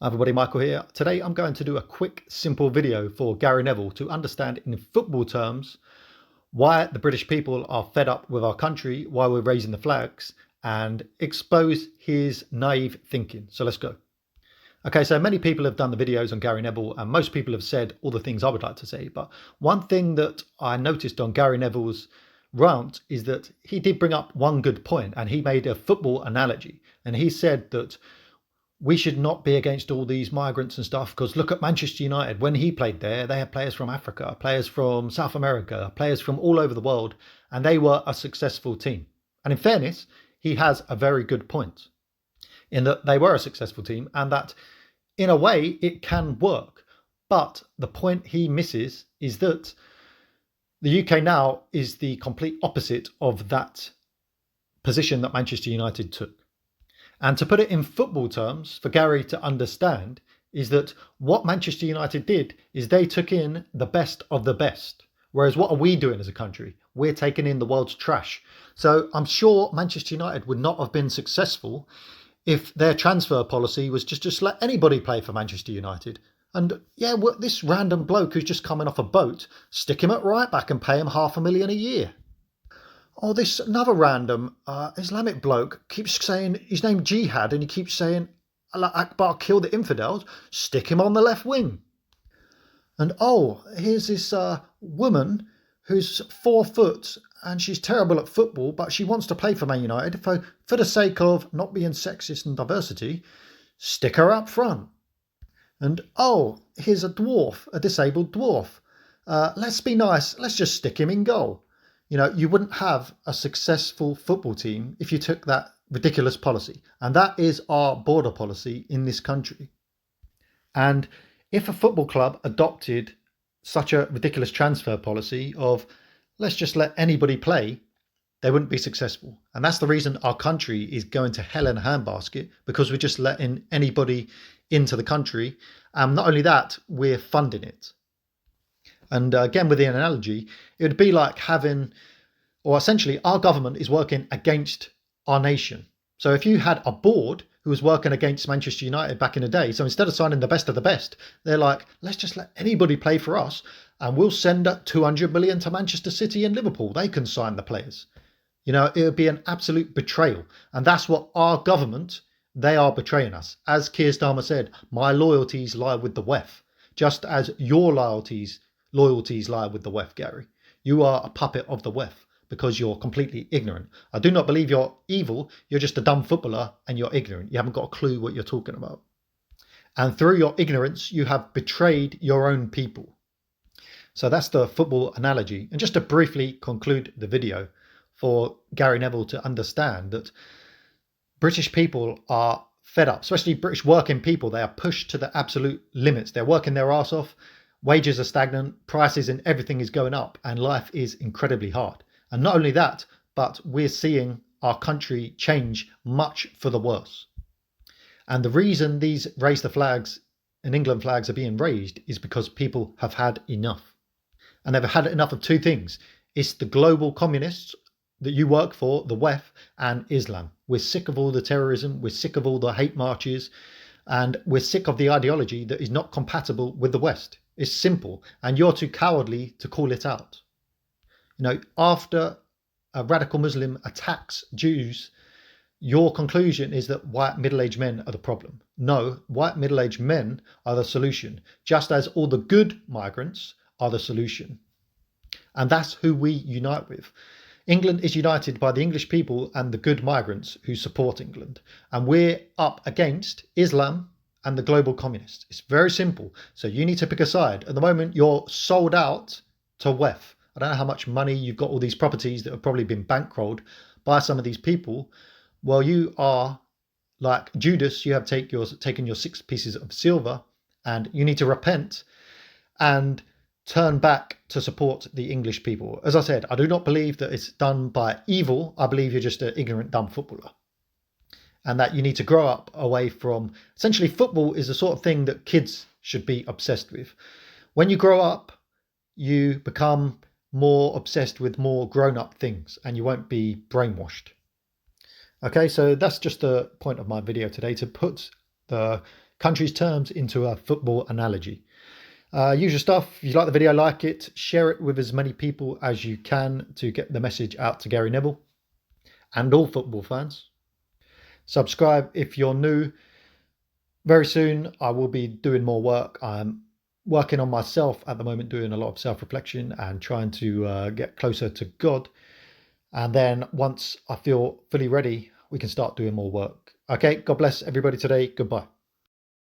Hi everybody, Michael here. Today I'm going to do a quick, simple video for Gary Neville to understand in football terms why the British people are fed up with our country, why we're raising the flags, and expose his naive thinking. So let's go. Okay, so many people have done the videos on Gary Neville, and most people have said all the things I would like to say. But one thing that I noticed on Gary Neville's rant is that he did bring up one good point, and he made a football analogy. And he said that we should not be against all these migrants and stuff, because look at Manchester United. When he played there, they had players from Africa, players from South America, players from all over the world, and they were a successful team. And in fairness, he has a very good point in that they were a successful team and that in a way it can work. But the point he misses is that the UK now is the complete opposite of that position that Manchester United took. And to put it in football terms, for Gary to understand, is that what Manchester United did is they took in the best of the best. Whereas what are we doing as a country? We're taking in the world's trash. So I'm sure Manchester United would not have been successful if their transfer policy was just let anybody play for Manchester United. And yeah, this random bloke who's just coming off a boat, stick him at right back and pay him £500,000 a year. Oh, this another random Islamic bloke keeps saying his name Jihad, and he keeps saying Allah Akbar, kill the infidels. Stick him on the left wing. And oh, here's this woman who's 4 foot and she's terrible at football, but she wants to play for Man United for the sake of not being sexist and diversity. Stick her up front. And oh, here's a dwarf, a disabled dwarf. Let's be nice. Let's just stick him in goal. You know, you wouldn't have a successful football team if you took that ridiculous policy. And that is our border policy in this country. And if a football club adopted such a ridiculous transfer policy of let's just let anybody play, they wouldn't be successful. And that's the reason our country is going to hell in a handbasket, because we're just letting anybody into the country. And not only that, we're funding it. And again, with the analogy, it would be like having, or essentially, our government is working against our nation. So if you had a board who was working against Manchester United back in the day, so instead of signing the best of the best, they're like, let's just let anybody play for us, and we'll send 200 million to Manchester City and Liverpool. They can sign the players. You know, it would be an absolute betrayal. And that's what our government, they are betraying us. As Keir Starmer said, my loyalties lie with the WEF, just as your loyalties lie with the WEF, Gary. You are a puppet of the WEF because you're completely ignorant. I do not believe you're evil. You're just a dumb footballer and you're ignorant. You haven't got a clue what you're talking about. And through your ignorance, you have betrayed your own people. So that's the football analogy. And just to briefly conclude the video, for Gary Neville to understand that British people are fed up, especially British working people. They are pushed to the absolute limits. They're working their arse off. Wages are stagnant, prices and everything is going up, and life is incredibly hard. And not only that, but we're seeing our country change much for the worse. And the reason these raise the flags and England flags are being raised is because people have had enough. And they've had enough of two things. It's the global communists that you work for, the WEF, and Islam. We're sick of all the terrorism. We're sick of all the hate marches. And we're sick of the ideology that is not compatible with the West. It's simple, and you're too cowardly to call it out. You know, after a radical Muslim attacks Jews, your conclusion is that white middle-aged men are the problem. No, white middle-aged men are the solution, just as all the good migrants are the solution. And that's who we unite with. England is united by the English people and the good migrants who support England. And we're up against Islam and the global communists. It's very simple. So you need to pick a side. At the moment, you're sold out to WEF. I don't know how much money you've got, all these properties that have probably been bankrolled by some of these people. Well, you are like Judas. You have taken your 6 pieces of silver, and you need to repent and turn back to support the English people. As I said, I do not believe that it's done by evil. I believe you're just an ignorant, dumb footballer. And that you need to grow up away from, essentially football is the sort of thing that kids should be obsessed with. When you grow up, you become more obsessed with more grown-up things and you won't be brainwashed. Okay, so that's just the point of my video today, to put the country's terms into a football analogy. Usual stuff. If you like the video, like it, share it with as many people as you can to get the message out to Gary Neville and all football fans. Subscribe if you're new. Very soon I will be doing more work. I'm working on myself at the moment, doing a lot of self-reflection and trying to get closer to God. And then once I feel fully ready, we can start doing more work. Okay, God bless everybody today. Goodbye.